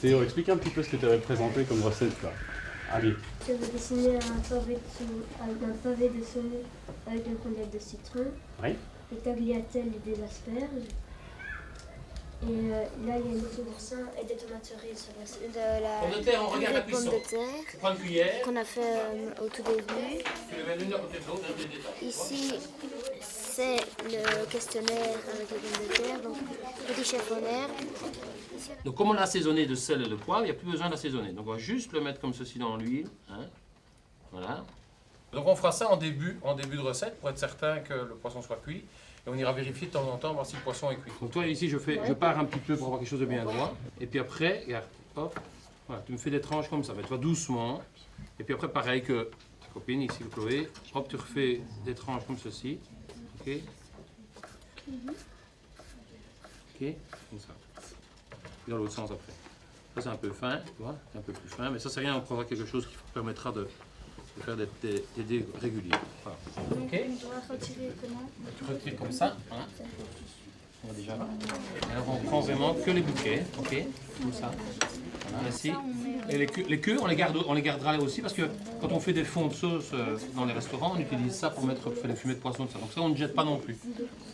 Théo, explique un petit peu ce que tu avais présenté comme recette là. Allez. Je vais dessiner un pavé de saumon avec un cognac de citron, Oui. des tagliatelles et des asperges. Et là, il y a une sauce et des tomates cerises sur la Pomme de terre, on regarde la pommes cuisson. de terre Prends une cuillère. qu'on a fait au tout début. Tu le mets l'une à côté de l'autre. Ici, c'est le questionnaire avec les pommes de terre, donc petit chef en herbe. Donc comme on l'a assaisonné de sel et de poivre, il n'y a plus besoin d'assaisonner. Donc on va juste le mettre comme ceci dans l'huile. Hein. Voilà. Donc on fera ça en début de recette pour être certain que le poisson soit cuit. Et on ira vérifier de temps en temps, voir si le poisson est cuit. Donc toi ici je pars un petit peu pour avoir quelque chose de bien droit. Et puis après, regarde, hop, voilà, tu me fais des tranches comme ça, mais tu vas doucement. Et puis après pareil que ta copine ici, Chloé, hop, tu refais des tranches comme ceci. Ok. Ok, comme ça. Et dans l'autre sens après. Ça c'est un peu fin, tu vois, c'est un peu plus fin, mais ça c'est rien, on prendra quelque chose qui permettra de faire des dés réguliers. Voilà. Ok. On doit retirer comment? Tu retires comme ça. Hein. On va déjà. Alors on prend vraiment que les bouquets, ok, comme ça. Voilà, ici. Et les queues, on les gardera aussi parce que quand on fait des fonds de sauce dans les restaurants, on utilise ça pour faire des fumées de poisson, ça. Donc ça on ne jette pas non plus.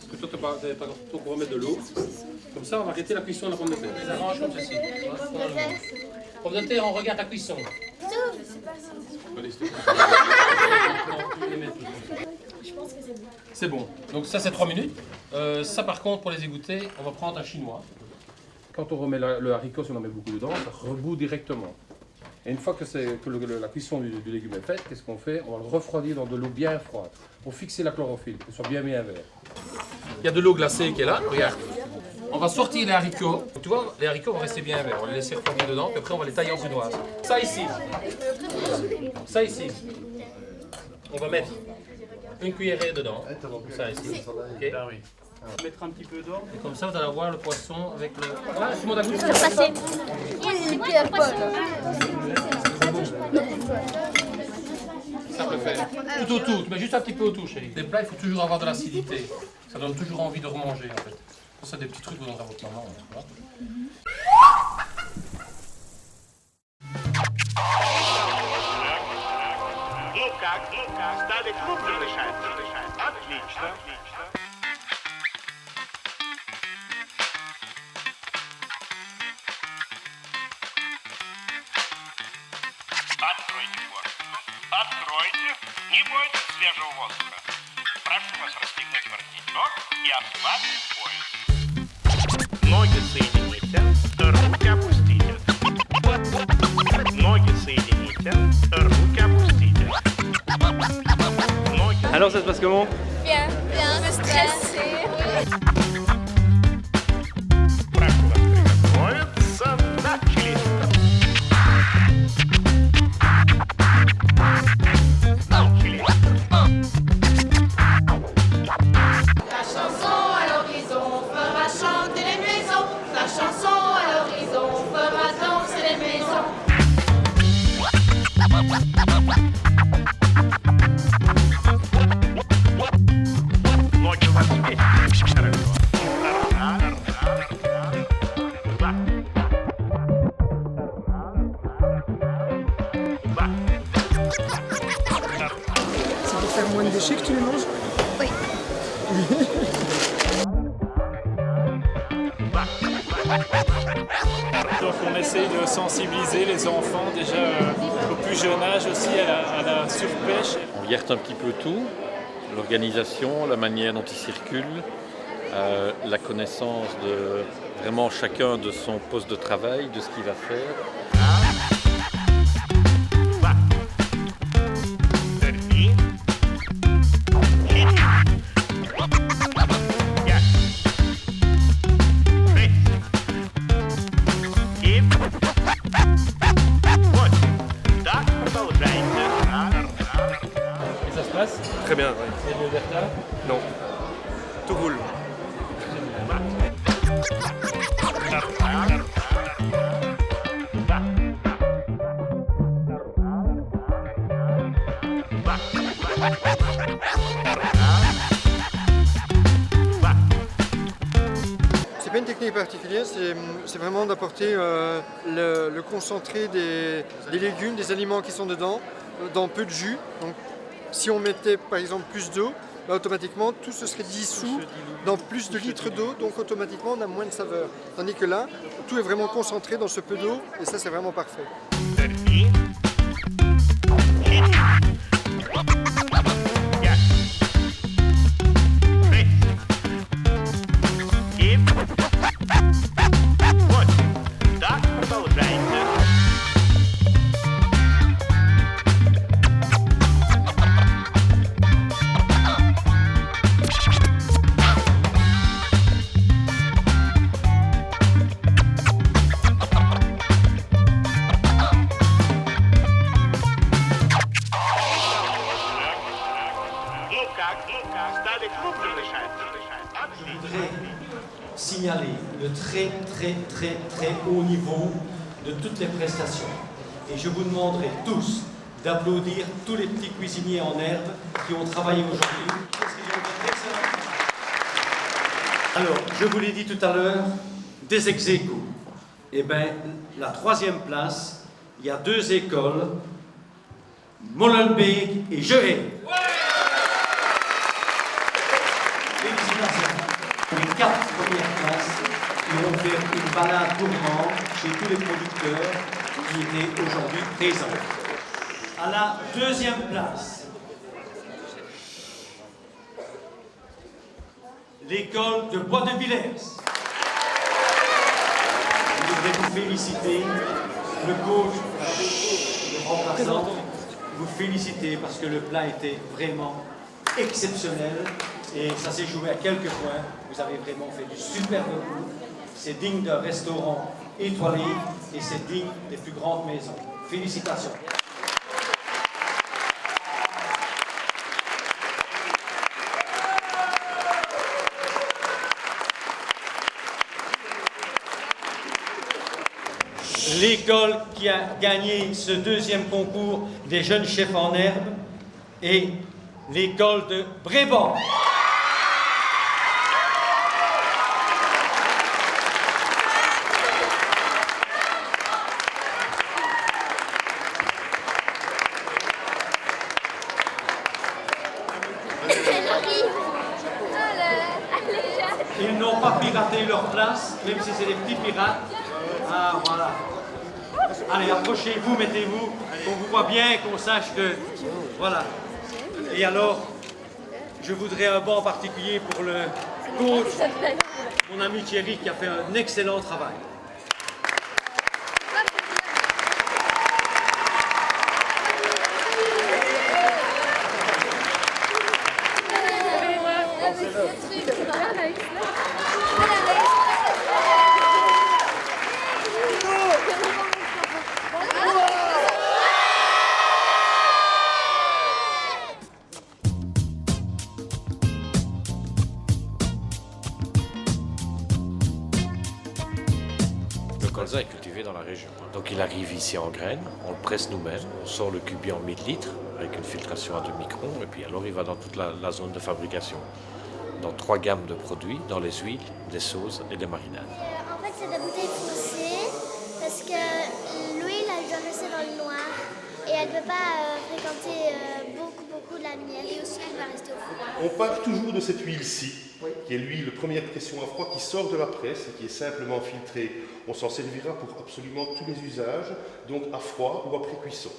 Parce que toi tu n'avais pas trop pour remettre de l'eau. Comme ça on va arrêter la cuisson de la pomme de terre. On les arrange comme ceci. Pomme de terre, on regarde la cuisson. C'est bon. Donc ça c'est 3 minutes. Ça par contre pour les égoutter, on va prendre un chinois. Quand on remet le haricot, si on en met beaucoup dedans, ça rebout directement. Et une fois que la cuisson du légume est faite, qu'est-ce qu'on fait? On va le refroidir dans de l'eau bien froide pour fixer la chlorophylle, qu'elle soit bien vert. Il y a de l'eau glacée qui est là, regarde. On va sortir les haricots. Tu vois, les haricots vont rester bien verts. On va les laisser refroidir dedans, puis après on va les tailler en brunoise. Ça ici. Ça ici. On va mettre une cuillerée dedans. Ça ici. Okay. Mettre un petit peu d'eau. Et comme ça, vous allez avoir le poisson avec le. Voilà, tout le monde a goûté. Ça peut faire. Tout autour, tu mets juste un petit peu autour, chérie. Les plats, il faut toujours avoir de l'acidité. Ça donne toujours envie de remanger, en fait. Ça, c'est des petits trucs que vous donnerez à votre maman. Tu vois. Ну как? Стали крупно решать? Отлично. Откройте форточку. Откройте. Не бойтесь свежего воздуха. Прошу вас расстегнуть воротничок и ослабить пояс. Ноги соедините, руки опустите. Ноги соедините, руки опустите. Alors ça se passe comment? Bien, un peu stressé. Прошу вас приготовиться. Начали. Начали. La chanson à l'horizon fera chanter les maisons. La chanson à l'horizon fera danser les maisons. Ноги у вас вместе. Хорошо. C'est pour faire moins de déchets que tu les manges? Donc on essaye de sensibiliser les enfants déjà au plus jeune âge aussi à la surpêche. On regarde un petit peu tout, l'organisation, la manière dont ils circulent, la connaissance de vraiment chacun de son poste de travail, de ce qu'il va faire. Et ça se passe? Très bien, Et le Bertha? Non. Tout roule. Ah! pas une technique particulière, c'est vraiment d'apporter le concentré des légumes, des aliments qui sont dedans, dans peu de jus. Donc, si on mettait par exemple plus d'eau, bah, automatiquement tout se serait dissous dans plus de litres d'eau, donc automatiquement on a moins de saveur. Tandis que là, tout est vraiment concentré dans ce peu d'eau et ça c'est vraiment parfait. Je voudrais signaler le très haut niveau de toutes les prestations. Et je vous demanderai tous d'applaudir tous les petits cuisiniers en herbe qui ont travaillé aujourd'hui. Alors, je vous l'ai dit tout à l'heure, des ex-aequo. Eh bien, la 3e place, il y a 2 écoles, Molenbeek et Jehay. Félicitations. Les 4 premières places qui vont faire une balade gourmande chez tous les producteurs qui étaient aujourd'hui présents. À la 2e place, l'école de Bois de Villers. Je voudrais vous féliciter, le coach, le remplaçant, vous féliciter parce que le plat était vraiment exceptionnel et ça s'est joué à quelques points. Vous avez vraiment fait du superbe goût. C'est digne d'un restaurant étoilé et c'est digne des plus grandes maisons. Félicitations. L'école qui a gagné ce 2e concours des jeunes chefs en herbe est l'école de Bréban. Ils n'ont pas piraté leur place, même si c'est des petits pirates. Ah, voilà. Allez, approchez-vous, mettez-vous, qu'on vous voit bien, qu'on sache que... Voilà. Et alors, je voudrais un banc particulier pour le coach, mon ami Thierry, qui a fait un excellent travail. Le colza est cultivé dans la région. Donc il arrive ici en graines, on le presse nous-mêmes, on sort le cubi en 1000 litres avec une filtration à 2 microns et puis alors il va dans toute la zone de fabrication. Dans 3 gammes de produits, dans les huiles, les sauces et les marinades. En fait, c'est des bouteilles foncées parce que l'huile, elle doit rester dans le noir et elle ne peut pas fréquenter beaucoup de la lumière et aussi elle va rester au froid. On part toujours de cette huile-ci, qui est l'huile première pression à froid qui sort de la presse et qui est simplement filtrée. On s'en servira pour absolument tous les usages, donc à froid ou après cuisson.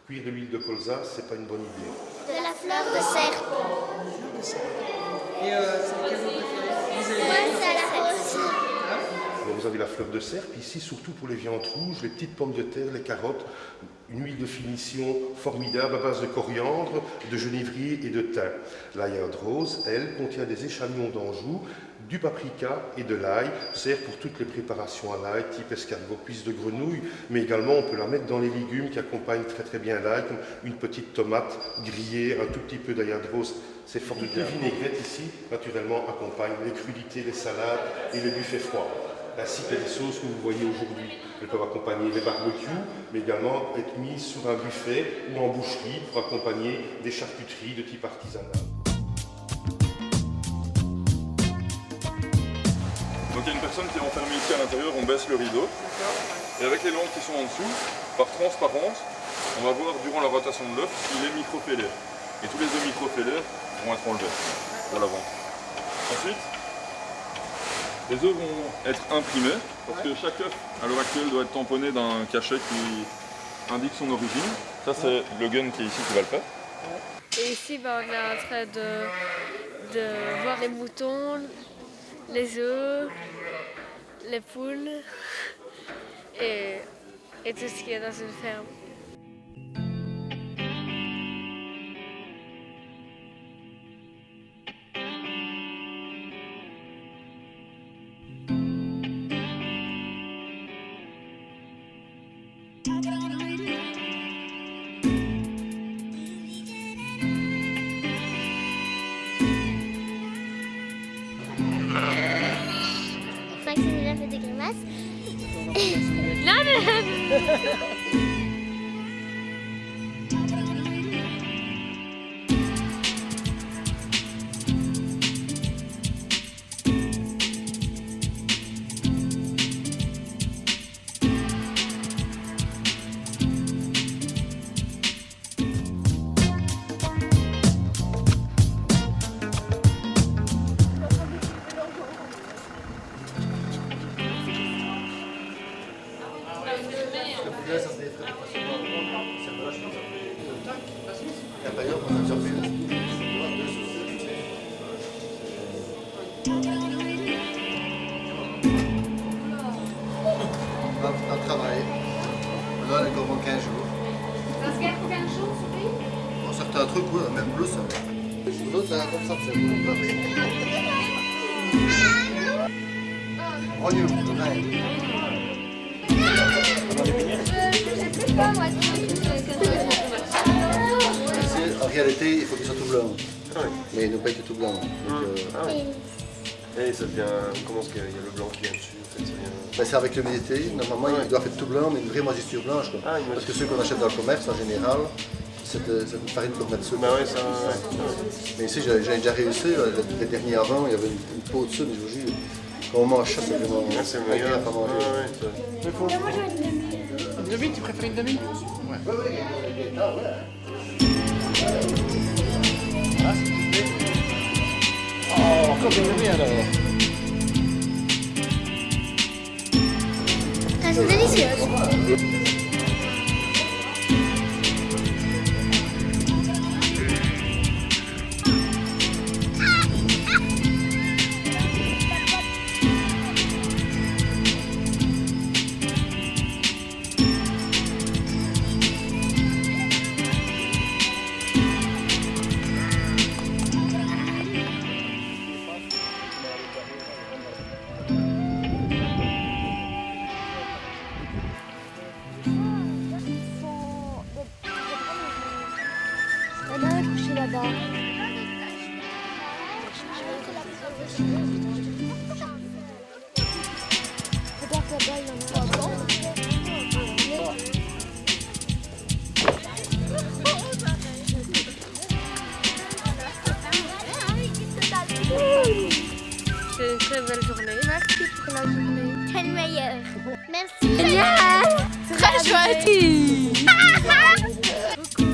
Cuire de l'huile de colza, c'est pas une bonne idée. De la fleur de serpe. Et c'est lequel vous préférez? Ouais, c'est à la rose. Alors vous avez la fleur de serpe, ici surtout pour les viandes rouges, les petites pommes de terre, les carottes, une huile de finition formidable à base de coriandre, de genévrier et de thym. L'ail rose, elle, contient des échalotes d'Anjou, du paprika et de l'ail, sert pour toutes les préparations à l'ail, type escargot, cuisse de grenouille, mais également on peut la mettre dans les légumes qui accompagnent très bien l'ail, comme une petite tomate grillée, un tout petit peu d'ail rose. C'est formidable. Les vinaigrettes ici, naturellement, accompagnent les crudités, les salades et les buffets froids, ainsi que les sauces que vous voyez aujourd'hui. Elles peuvent accompagner les barbecues, mais également être mises sur un buffet ou en boucherie pour accompagner des charcuteries de type artisanal. Donc il y a une personne qui est enfermée ici à l'intérieur, on baisse le rideau. Et avec les lampes qui sont en dessous, par transparence, on va voir durant la rotation de l'œuf s'il est microfellé. Et tous les œufs microfellés vont être enlevés pour l'avant. Ensuite, les œufs vont être imprimés, parce que chaque œuf à l'heure actuelle doit être tamponné d'un cachet qui indique son origine. Ça c'est le gun qui est ici qui va le faire. Et ici on est en train de voir les moutons, les œufs, les poules et tout ce qui est dans une ferme. Maxime déjà fait des grimaces. On travaille. Là, elle est comme 15 jours. Ça se garde combien de jours, souris? Pour certains trucs, oui, même plus. Pour d'autres, ça va comme ça, c'est bon. Rognons, pareil. Je sais pas, moi, En réalité, il faut qu'ils soient tout blancs. Mais ils n'ont pas été tout blancs. Et ça devient. Comment est-ce qu'il y a le blanc qui vient dessus en fait, ça vient... Ben, c'est avec l'humidité. Normalement, il doit être tout blanc, mais une vraie moisissure blanche. Quoi. Parce que ceux qu'on achète dans le commerce, en général, c'est une farine qu'on met dessus. Bah oui, ça. Mais ici, j'ai déjà réussi. Les derniers avant, il y avait une peau dessus, mais je vous jure, quand on mange ça, c'est vraiment agréable à manger. Une demi, tu préfères une demi? Ouais. Oh, encore une demi alors. Elles sont délicieuses. Elle a un couché là-bas. Regarde là-bas, il en a un. C'est une très belle journée. Merci pour la journée. C'est le meilleur. Merci. Génial. Très chouette. Coucou.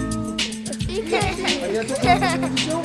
À bientôt pour la prochaine émission.